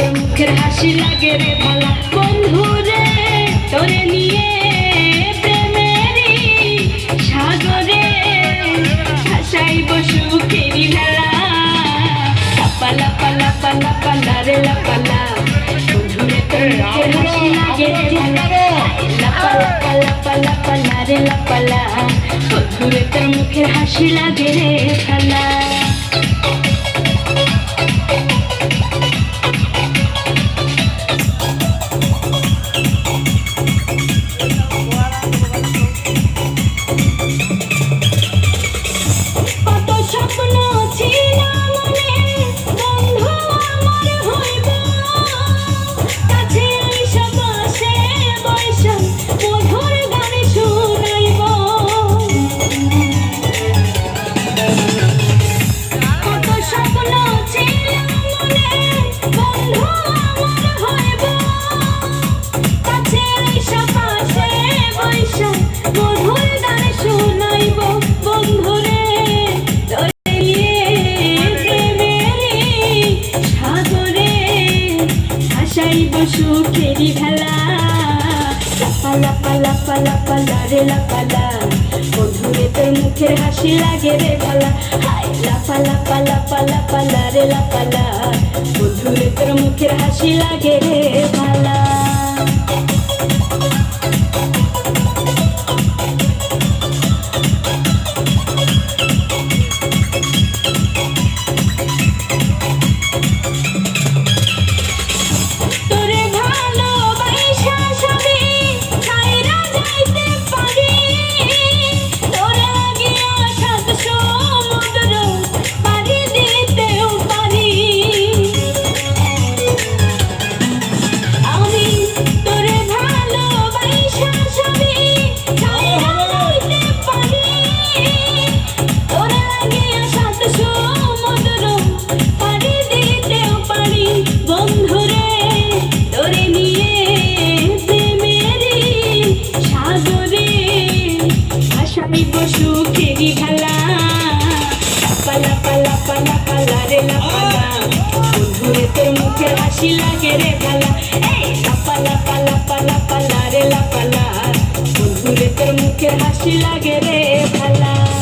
তোর মুখের হাসি লাগে রে ভালা বন্ধু রে তোরে নিয়ে প্রেমেরই সাগরে ভাসাইব সুখেরই ভেলা লাপালা পালা পালা পালা রে লাপালা বন্ধুরে তোর মুখের হাসি লাগে রে ভালা লাপালা পালা পালা পালা রে লাপালা বন্ধুরে তোর মুখের হাসি লাগে রে ভালা সুখেরি ভেলা লাপালা পালা পালা পালা রে লাপালা বন্ধুরে তোর মুখের হাসি লাগে রে ভালা হাই লাপালা পালা পালা পালা রে লাপালা বন্ধুরে তোর মুখের হাসি লাগে রে ভালা সুখেরি ভেলা পালা পালা পালা পালা রে লাপালা বন্ধুরে তোর মুখের হাসি লাগে রে ভালা এই লাপালা পালা পালা পালা রে লাপালা বন্ধুরে তোর মুখের হাসি লাগে রে ভালা।